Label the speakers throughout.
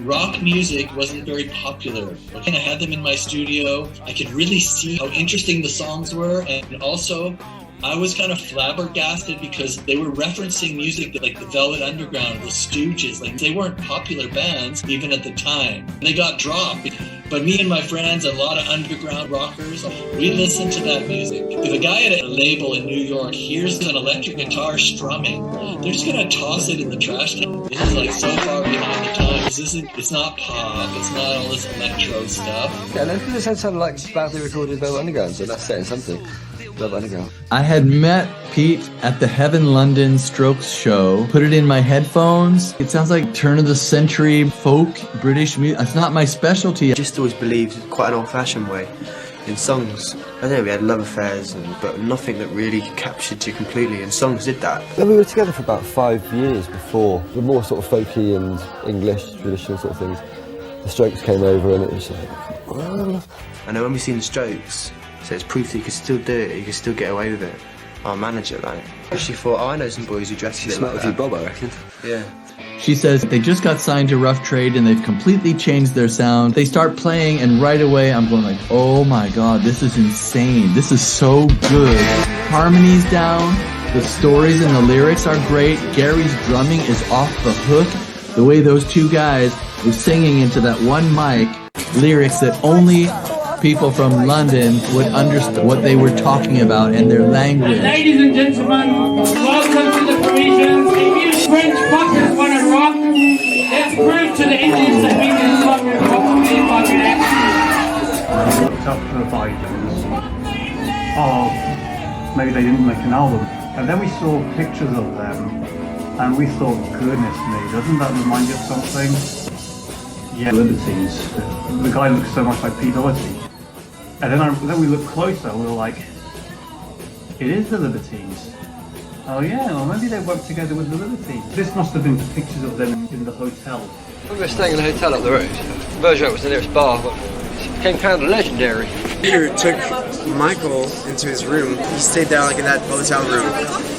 Speaker 1: rock music wasn't very popular. When I had them in my studio, I could really see how interesting the songs were, and also I was kind of flabbergasted because they were referencing music like the Velvet Underground, the Stooges. Like, they weren't popular bands even at the time. They got dropped. But me and my friends, a lot of underground rockers, we listened to that music. If a guy at a label in New York hears an electric guitar strumming, they're just gonna toss it in the trash can. This is like so far behind the times. It's not pop, it's not all this electro stuff.
Speaker 2: Yeah, no, because it sounded like badly recorded Velvet Underground, so that's saying something.
Speaker 3: I had met Pete at the Heaven London Strokes show, put it in my headphones. It sounds like turn of the century folk British music. It's not my specialty.
Speaker 4: I just always believed quite an old-fashioned way in songs. I don't know, we had love affairs, but nothing that really captured you completely, and songs did that.
Speaker 2: Then we were together for about 5 years before, the more sort of folky and English, traditional sort of things. The Strokes came over and it was like, oh.
Speaker 4: I know when we seen the Strokes, so it's proof that you could still do it, you could still get away with it. Our manager, like, she thought, oh, I know some boys who dress a bit like that.
Speaker 2: Bob, I reckon.
Speaker 4: Yeah.
Speaker 3: She says they just got signed to Rough Trade and they've completely changed their sound. They start playing and right away I'm going like, oh my God, this is insane. This is so good. Harmony's down. The stories and the lyrics are great. Gary's drumming is off the hook. The way those two guys were singing into that one mic, lyrics that only people from London would understand what they were talking about and their language.
Speaker 5: Ladies and gentlemen, welcome to the Parisians. If you French fuckers want to rock, let's prove to the Indians that we can fucking rock with their fucking accent.
Speaker 6: It's up to the Bidens. Oh, maybe they didn't make an album. And then we saw pictures of them, and we thought, goodness me, doesn't that remind you of something? Yeah, Libertines. The guy looks so much like Pete Doherty. And then we looked closer and we were like, it is the Libertines. Oh yeah, well maybe they worked together with the Libertines. This must have been pictures of them in the hotel.
Speaker 2: We were staying in a hotel up the road. Bergerac was the nearest bar, but it became kind of legendary.
Speaker 7: Peter took Michael into his room. He stayed there like in that hotel room.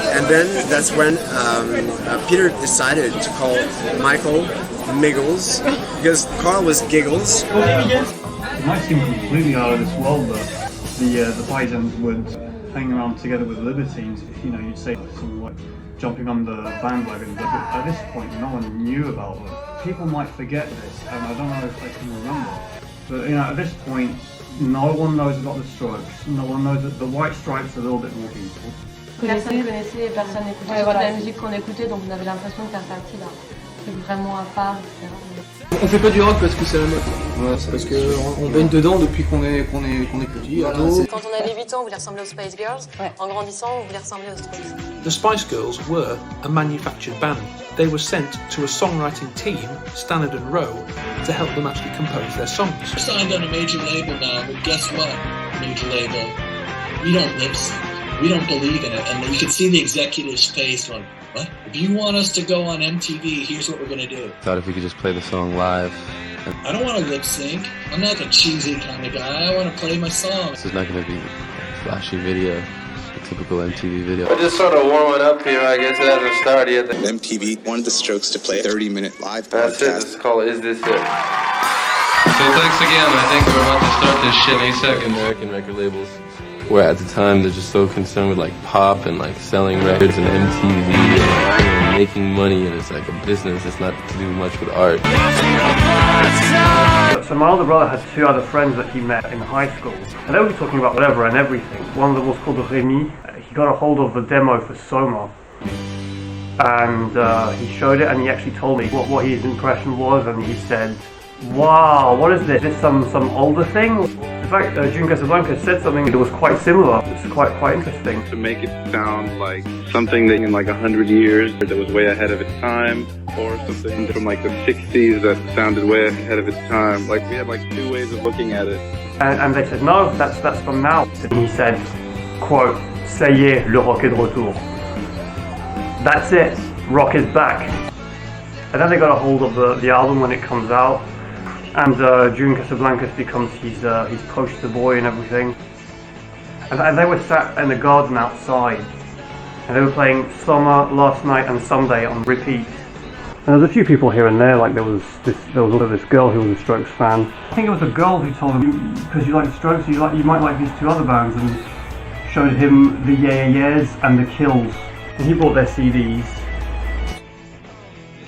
Speaker 7: And then that's when Peter decided to call Michael Miggles, because Carl was Giggles.
Speaker 6: It might seem completely out of this world that the Bidens would hang around together with Libertines. You know, you'd say something like jumping on the bandwagon, but at this point no one knew about them. People might forget this, and I don't know if they can remember. But you know, at this point, no one knows about the Strokes. No one knows that the White Stripes are a little bit more people.
Speaker 8: Personne connaissait, personne n'écoutait voilà. La musique qu'on écoutait, donc on avait l'impression de faire partie d'un truc vraiment à part, etc.
Speaker 9: On fait pas du rock parce que c'est la mode. Ouais, c'est parce qu'on baigne dedans depuis qu'on est petit.
Speaker 8: Voilà, quand on avait 8 ans, on voulait ressembler aux Spice Girls. Ouais. En grandissant, on voulait ressembler aux Strokes.
Speaker 10: The Spice Girls were a manufactured band. They were sent to a songwriting team, Stannard and Rowe, to help them actually compose their songs.
Speaker 1: We're signed on a major label now, but guess what? Major label, we don't lip sync. We don't believe in it. And you can see the executive's face going, what? If you want us to go on MTV, here's what we're going to do.
Speaker 11: Thought if we could just play the song live.
Speaker 1: I don't want to lip sync. I'm not a cheesy kind of guy. I want to play my song.
Speaker 11: This is not going to be a flashy video, a typical MTV video.
Speaker 12: We're just sort of warming up here, I guess it hasn't started yet.
Speaker 13: MTV wanted the Strokes to play a 30-minute live
Speaker 12: podcast. That's it, let's call it Is This It?
Speaker 14: So thanks again, I think we're about to start this shit any second.
Speaker 11: American record labels, where at the time they're just so concerned with like pop and like selling records and MTV and making money, and it's like a business. It's not to do much with art.
Speaker 6: So my older brother had two other friends that he met in high school, and they were talking about whatever and everything. One of them was called Remy. He got a hold of the demo for Soma, and he showed it, and he actually told me what his impression was, and he said, wow, what is this? Is this some older thing? In fact, June Casablanca said something that was quite similar. It's quite interesting.
Speaker 15: To make it sound like something that in like 100 years that was way ahead of its time, or something from like the 60s that sounded way ahead of its time. Like we had like two ways of looking at it.
Speaker 6: And they said, no, that's from now. And he said, quote, ça y est, le rock est de retour. That's it, rock is back. And then they got a hold of the album when it comes out. And June Casablancas becomes his poster boy and everything. And they were sat in the garden outside, and they were playing Summer, Last Night and Someday on repeat. And there's a few people here and there, like there was also this girl who was a Strokes fan. I think it was a girl who told him, because you like the Strokes, you might like these two other bands, and showed him the Yeah Yeah Yeahs and the Kills. And he bought their CDs.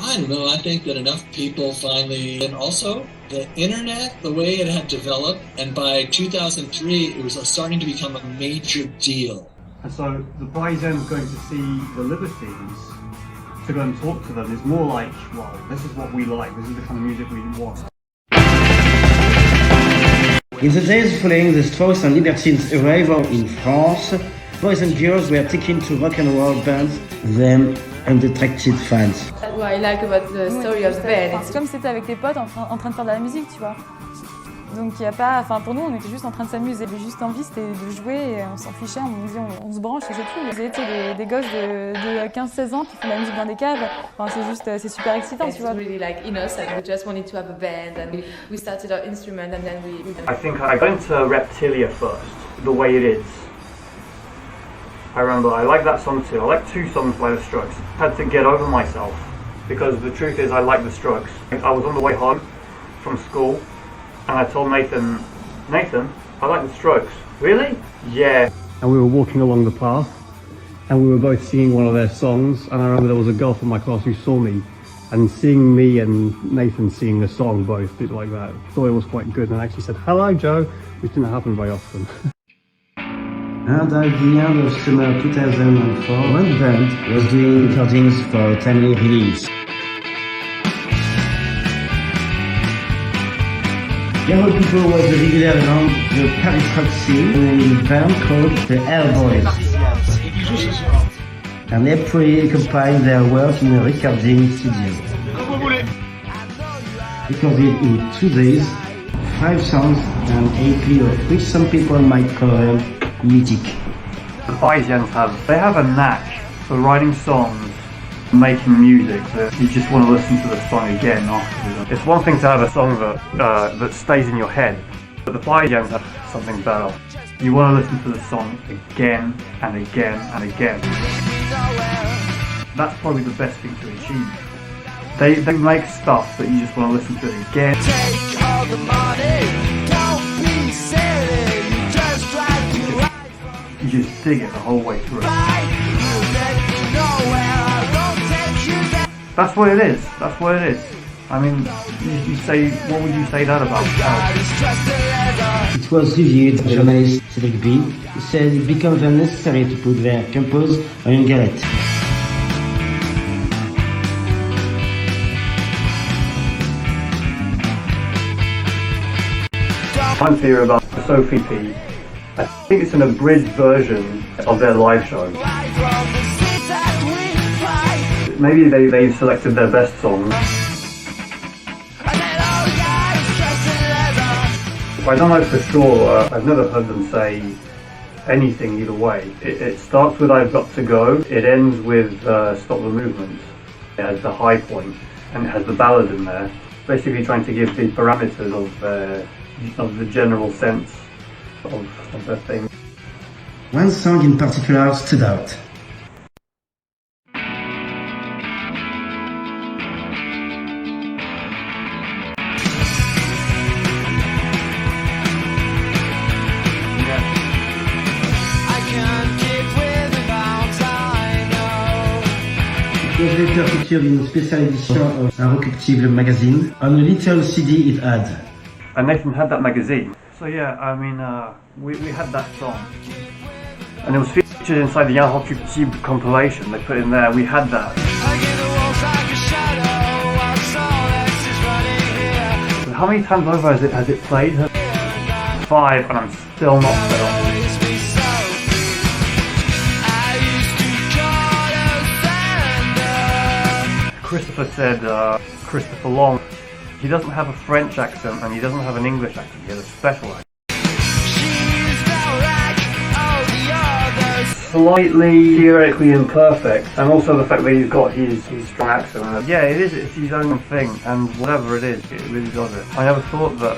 Speaker 1: I don't know, I think that enough people finally, and also the internet, the way it had developed, and by 2003 it was starting to become a major deal.
Speaker 6: And so the Parisians going to see the Libertines, to go and talk to them, is more like, well, this is what we like, this is the kind of music we want.
Speaker 16: In the days following the Strokes and Libertines' arrival in France, boys and girls were taken to rock and roll bands, them unattracted fans.
Speaker 8: What I like about the story of the band,
Speaker 17: C'est comme si t'étais avec tes potes en train de faire de la musique, tu vois. Donc il y a pas, enfin pour nous on était juste en train de s'amuser, juste envie c'était de jouer et on s'en fichait, on se branche et c'est tout. Vous étiez des gosses de 15-16 ans qui font de la musique dans des caves, enfin c'est super excitant, tu vois.
Speaker 8: It's really like innocent, we just wanted to have a band and we started our instrument and then we
Speaker 6: I think I got into Reptilia first, The Way It Is. I remember I like that song too. I like two songs by the Strokes. I had to get over myself because the truth is I like the Strokes. I was on the way home from school and I told Nathan, I like the Strokes. Really? Yeah. And we were walking along the path and we were both singing one of their songs, and I remember there was a girl from my class who saw me, and seeing me and Nathan singing the song both did like that. Thought it was quite good and actually said, "Hello Joe," which didn't happen very often.
Speaker 16: And at the end of summer 2004, one band was doing recordings for a timely release. Young People was a regular around the Paris rock scene in a band called the Airboys. And April compiled their work in a recording studio. Recorded in 2 days, 5 songs and 8 lyrics, which some people might call mythic.
Speaker 6: The Parisians have a knack for writing songs, making music that you just want to listen to the song again afterwards. It's one thing to have a song that stays in your head, but the Parisians have something better. You want to listen to the song again and again and again. That's probably the best thing to achieve. They make stuff that you just want to listen to it again.
Speaker 18: Take all the money, don't be silly, you just drive to ride.
Speaker 6: You just dig it the whole way through. That's what it is. That's what it is. I mean, you say, what would you say that about?
Speaker 16: It was reviewed by journalist Cedric B. He said it becomes unnecessary to put their compose on une galette.
Speaker 6: One theory about Sophie P. I think it's an abridged version of their live show. Maybe they selected their best songs. I don't know for sure, I've never heard them say anything either way. It starts with I've Got to Go, it ends with Stop the Movement as the high point, and it has the ballad in there, basically trying to give the parameters of the general sense of the thing.
Speaker 16: One song in particular stood out. It was later featured in a special edition of Inrecuptible magazine. On a little CD it had.
Speaker 6: And Nathan had that magazine. So yeah, I mean, we had that song. And it was featured inside the Inrecuptible compilation. They put in there, we had that. So how many times over has it played? 5, and I'm still not fed up. Christopher said, Christopher Long, he doesn't have a French accent and he doesn't have an English accent, he has a special accent. Slightly theoretically imperfect, and also the fact that he's got his strong accent. Yeah, it's his own thing, and whatever it is, it really does it. I never thought that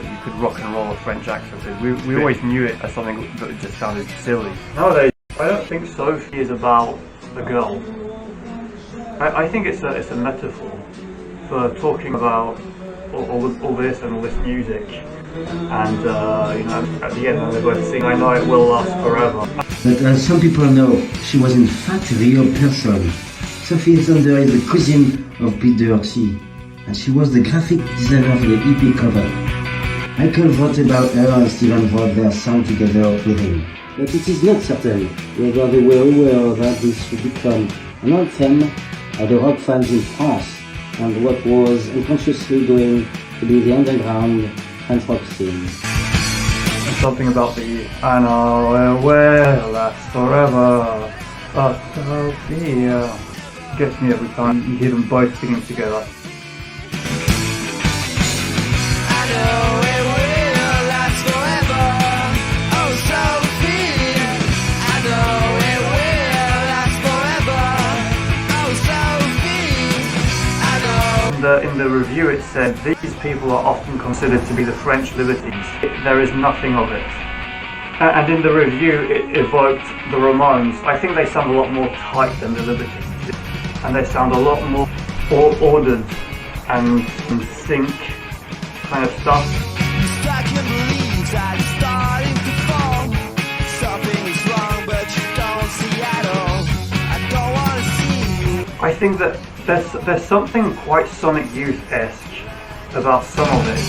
Speaker 6: you could rock and roll a French accent. We always knew it as something that just sounded silly. Nowadays, I don't think Sophie is about the girl. I think it's a metaphor for talking about all this and all this music. And at the end when they both sing, I know it will last forever.
Speaker 16: But as some people know, she was in fact a real person. Sophie Thunder is the cousin of Pete Doherty, and she was the graphic designer for the EP cover. Michael wrote about her and Steven wrote their song together with him. But it is not certain whether they were aware that this would become an anthem of the rock fans in France and what was unconsciously going to be the underground French rock scene.
Speaker 6: Something about the I know it will last forever, but Sophie gets me every time you hear them both singing together. In the review it said, these people are often considered to be the French Libertines. There is nothing of it. And in the review it evoked the Ramones. I think they sound a lot more tight than the Libertines. And they sound a lot more ordered and in sync kind of stuff. I think that there's something quite Sonic Youth-esque about some of it.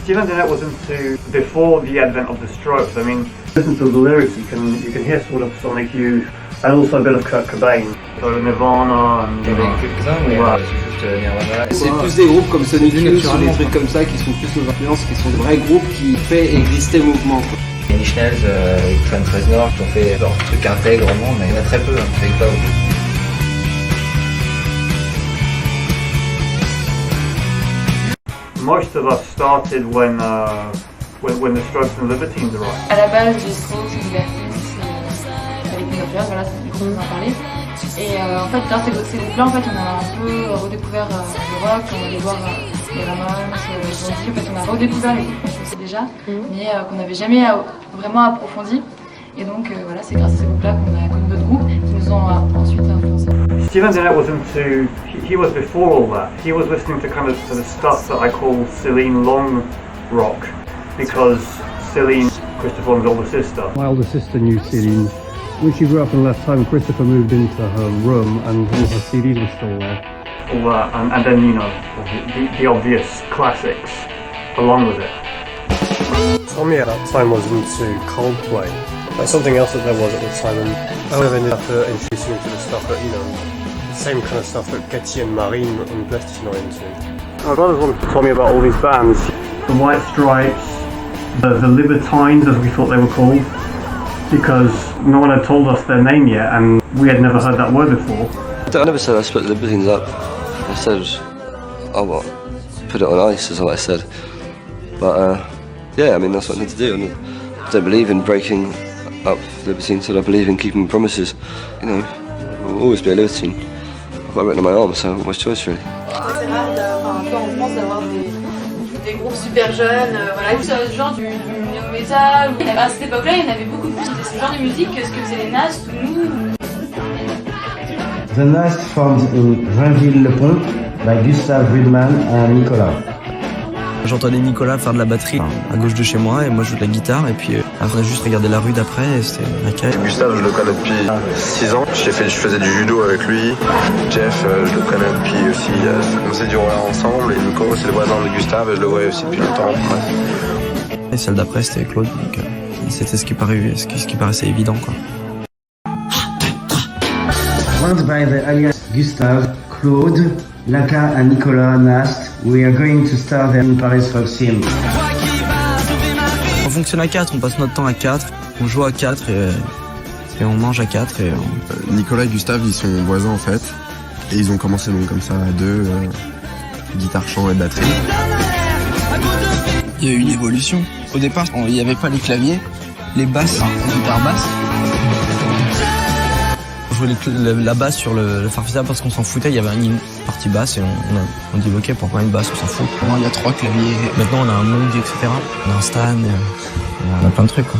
Speaker 6: Steven Denet was into before the advent of the Strokes. I mean, listen to the lyrics, you can hear sort of Sonic Youth and also a bit of Kurt Cobain, so Nirvana and
Speaker 19: C'est plus des groupes comme Sonic Youth ou des trucs comme ça qui sont plus nos influences, qui sont des vrais groupes qui fait exister le mouvement.
Speaker 20: Les Schnells avec Trent Reznor qui ont fait leur truc intègre au monde, mais il y en a très peu, hein, pas beaucoup.
Speaker 6: Most of us started when the Strokes and the Libertines arrived.
Speaker 8: À la base, les Strokes, les Libertines, avec les Dodgers, voilà, c'est du coup on en parlait. Et en fait, grâce à ces groupes-là, en fait, on a un peu redécouvert le rock, on allait voir les Ramones, en fait, on a redécouvert les groupes qu'on connaissait déjà, mais qu'on n'avait jamais vraiment approfondi. Et donc voilà, c'est grâce à ces groupes-là qu'on a connu d'autres groupes qui nous ont ensuite influencés.
Speaker 6: Steven Denet was into, he was before all that. He was listening to kind of the stuff that I call Celine Long rock, because Celine, Christopher Long's older sister. My older sister knew Celine. When she grew up in last time, Christopher moved into her room and all her CDs were still there. All that, and then, you know, the obvious classics along with it. Tommy at that time was into Coldplay. That's something else that there was at the time, and I would have ended up introducing him to the stuff that, you know, the same kind of stuff that Katie and Marine and Plasticine are into. My brothers wanted to tell me about all these bands. The White Stripes, the Libertines as we thought they were called, because no one had told us their name yet and we had never heard that word before.
Speaker 2: I never said I split the Libertines up. I said, oh well, put it on ice is what I said. But yeah, I mean that's what I need to do. And I don't believe in breaking up Libertines, I believe in keeping promises. You know, I'll always be a Libertine. I've got it written on my arm, so what's choice really?
Speaker 8: C'est rare, un peu en France, d'avoir des groupes super jeunes, voilà, ce genre du néo-metal. À cette époque-là, il y en avait beaucoup plus. C'était ce genre de musique que ce que faisaient les Nast ou nous.
Speaker 16: The Nast formed in Rainville-le-Pont by Gustave Rudman and Nicolas.
Speaker 21: J'entendais Nicolas faire de la batterie à gauche de chez moi et moi je joue de la guitare et puis après juste regarder la rue d'après et c'était la
Speaker 12: Gustave je le connais depuis 6 ans, je faisais du judo avec lui. Jeff je le connais depuis aussi, on faisait du roller ensemble et Nico c'est le voisin de Gustave et je le voyais aussi depuis longtemps.
Speaker 21: Et celle d'après c'était Claude, donc c'était ce qui paraissait évident quoi.
Speaker 16: Joined by the alias Gustave, Claude, Laka and Nicolas Nast, we are going to start in Paris Rock Scene.
Speaker 21: On fonctionne à 4, on passe notre temps à 4, on joue à 4 et on mange à 4 et
Speaker 22: Nicolas et Gustave ils sont voisins en fait et ils ont commencé donc comme ça à deux, guitare, chant et batterie.
Speaker 21: Il y a eu une évolution. Au départ il n'y avait pas les claviers, les basses, les guitares basses. On jouait la basse sur le Farfisa parce qu'on s'en foutait, il y avait une partie basse et on dit ok pourquoi une basse, on s'en fout. Maintenant il y a 3 claviers, maintenant on a un Moog etc. On a un Stan, on a plein de trucs quoi.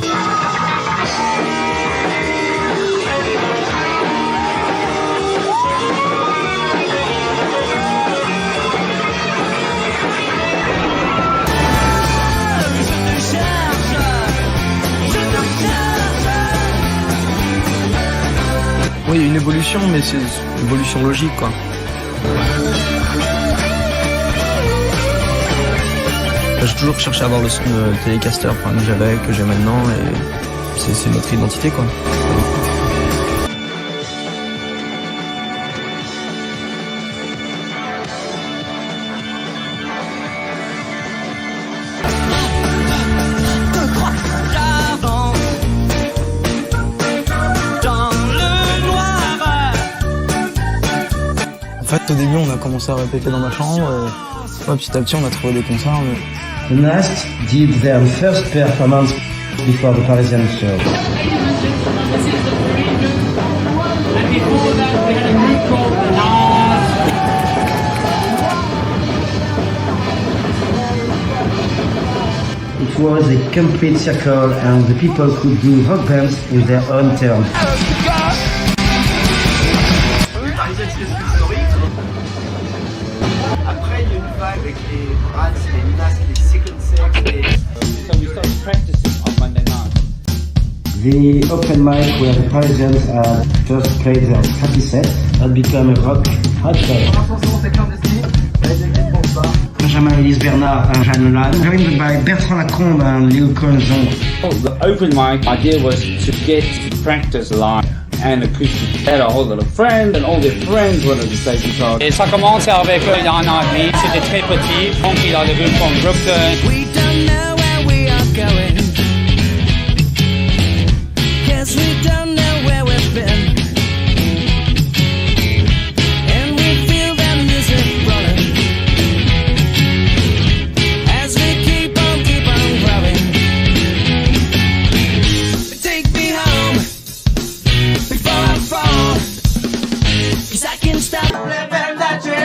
Speaker 21: l'évolution, mais c'est l'évolution logique, quoi. J'ai toujours cherché à avoir le son de Telecaster, que j'ai maintenant, et c'est notre identité, quoi. En fait, au début, on a commencé à répéter dans ma chambre. Petit à petit, on a trouvé des concerts.
Speaker 16: The Nast did their first performance before the Parisian show. It was a complete circle and the people could do rock bands with their own terms.
Speaker 18: Après, il y a une vague avec les Brats, les Nasc, les Second Sex, So we started practicing on Monday night.
Speaker 16: The open mic where the Parisians had first played their practice set had become a rock hardcore. Benjamin Elise Bernard and Jeanne Lan, joined by Bertrand Lacombe and Léo Colzon.
Speaker 3: The open mic idea was to get to practice live. And acoustic. They had a whole lot of friends, and all their friends wanted to play guitar.
Speaker 5: Et ça commence avec il y a un an et demi, c'était très petit, donc il a le groupe comme Brooklyn.
Speaker 18: We don't know where we are going. Yes, we don't know where we've been. And we feel that music running. As we keep on growing. Take me home before I fall, 'cause I can't stop living that dream.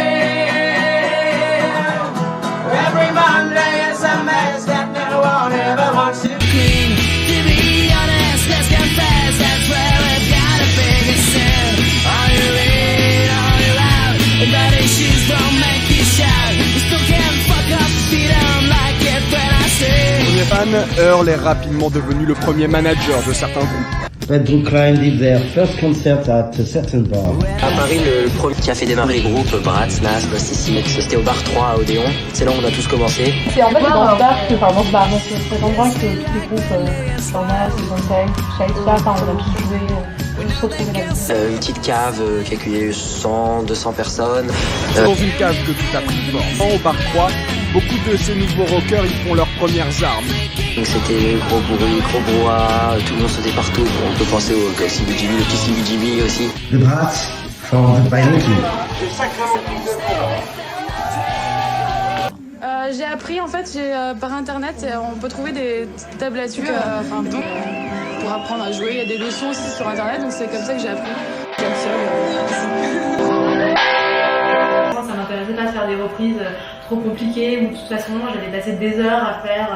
Speaker 18: Every Monday is a mess that no one ever wants to clean. To be honest, let's get fast, that's where we've gotta figure sin. Are you in, are you out? If that issues don't make you shout, you still can't fuck up if you don't like it when I say.
Speaker 4: Fan, Earl est rapidement devenu le premier manager de certains groupes.
Speaker 16: But Brookline did their first concert at a certain bar.
Speaker 23: À Paris, le premier qui a fait démarrer les groupes, Bratz, Nas, Sissimix, c'était au bar 3 à Odéon. C'est là où on a tous commencé.
Speaker 8: C'est en fait dans ce bar que, dans cet endroit que tous les groupes, Formas, Gonzag, Shaïta, on a tous joué, tous retrouvés là-dessus.
Speaker 23: Une petite cave qui accueillait 100, 200 personnes.
Speaker 4: Dans une cave que tout a pris forme. Au bar 3, beaucoup de ces nouveaux rockers ils font leurs premières armes.
Speaker 23: Donc c'était gros bruit, gros brouhaha, tout le monde sautait partout. On peut penser au CBGB, le petit CBGB aussi.
Speaker 16: The Brats formed by Nicky.
Speaker 17: J'ai appris en fait par internet, on peut trouver des tablatures pour apprendre à jouer. Il y a des leçons aussi sur internet, donc c'est comme ça que j'ai appris.
Speaker 24: Ça m'intéressait pas de faire des reprises trop compliquées où de toute façon j'allais passer des heures à faire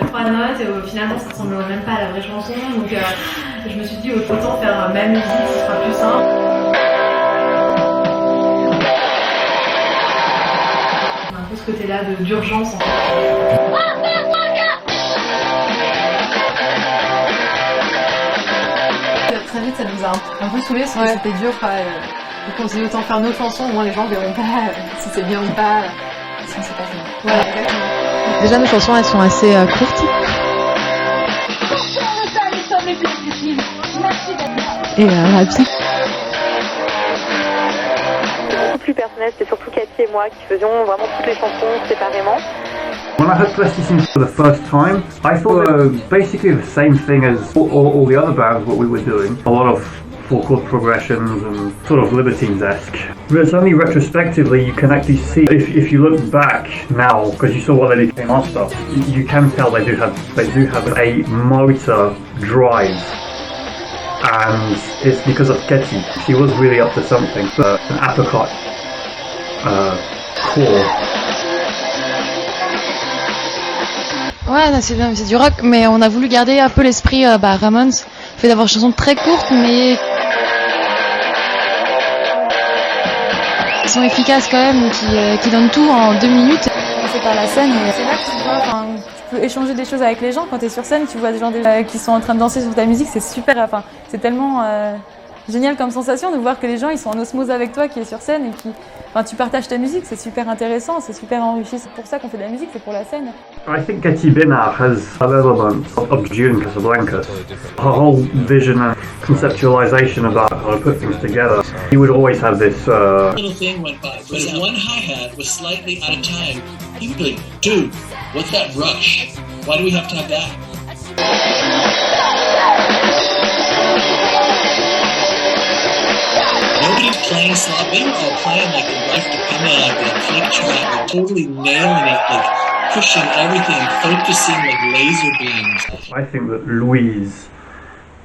Speaker 24: 3 notes et finalement ça ressemblait même pas à la vraie chanson, donc je me suis dit autant faire ma musique, ce sera plus simple. On a un peu ce côté là d'urgence en fait.
Speaker 8: Très vite, ça nous a un peu saoulés parce que c'était dur. Donc on s'est dit autant faire nos chansons, au moins les gens verront pas si c'est bien ou pas, si on sait pas faire. Voilà, exactement. Déjà nos chansons elles sont assez courtes. Et rapides.
Speaker 25: C'est beaucoup plus personnel, c'était surtout Cathy et moi qui faisions vraiment toutes les chansons séparément.
Speaker 6: When I heard Plasticine for the first time, I thought basically the same thing as all the other bands what we were doing. A lot of 4-chord progressions and sort of Libertines-esque. But it's only retrospectively you can actually see, if you look back now, because you saw what they became after, you can tell they do have a motor drive. And it's because of Ketty. She was really up to something. But an apricot core.
Speaker 8: Ouais, c'est bien, c'est du rock, mais on a voulu garder un peu l'esprit Ramones, le fait d'avoir une chanson très courte, mais qui sont efficaces quand même, qui donnent tout en 2 minutes.
Speaker 17: C'est par la scène, et c'est là que tu vois, tu peux échanger des choses avec les gens. Quand t'es sur scène, tu vois des gens qui sont en train de danser sur ta musique, c'est super, c'est tellement génial comme sensation de voir que les gens ils sont en osmose avec toi qui est sur scène et qui, enfin, tu partages ta musique, c'est super intéressant, c'est super enrichissant. C'est pour ça qu'on fait de la musique, c'est pour la scène.
Speaker 6: I think Katy Bina has an element of June Casablanca. Her whole vision and conceptualization about how to put things together. He would always have this.
Speaker 1: Little thing went by, but if one hi-hat was slightly out of time, he would be like, dude, what's that rush? Why do we have to have that? Nobody's playing slop. They were all playing like the Life Depended on the click track, like totally nailing it, like pushing everything, focusing like laser beams.
Speaker 6: I think that Louise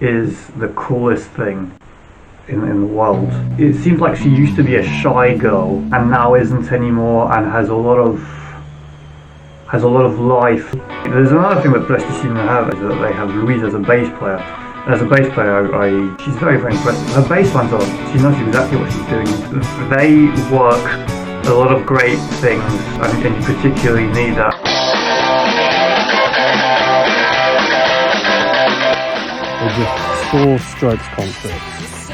Speaker 6: is the coolest thing in the world. It seems like she used to be a shy girl and now isn't anymore, and has a lot of life. There's another thing that Plasticine have, is that they have Louise as a bass player. As a bass player, she's very, very impressive. Her bass lines are, she knows exactly what she's doing. They work a lot of great things, and you particularly need that.
Speaker 7: They just 4 strokes concerts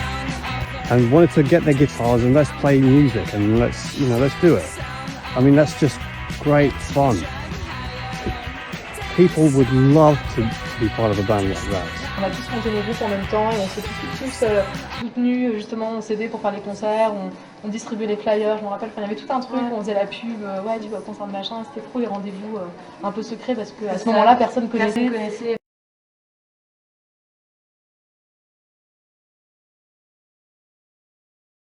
Speaker 7: and wanted to get their guitars and let's play music and let's do it. I mean, that's just great fun. People would love to be part of a band like that.
Speaker 8: On a tous monté nos groupes en même temps et on s'est tous soutenus, justement on s'aidait pour faire les concerts, on distribuait les flyers, je me rappelle, il y avait tout un truc, on faisait la pub, du concert de machin, c'était trop les rendez-vous un peu secrets parce qu'à ce moment-là personne connaissait.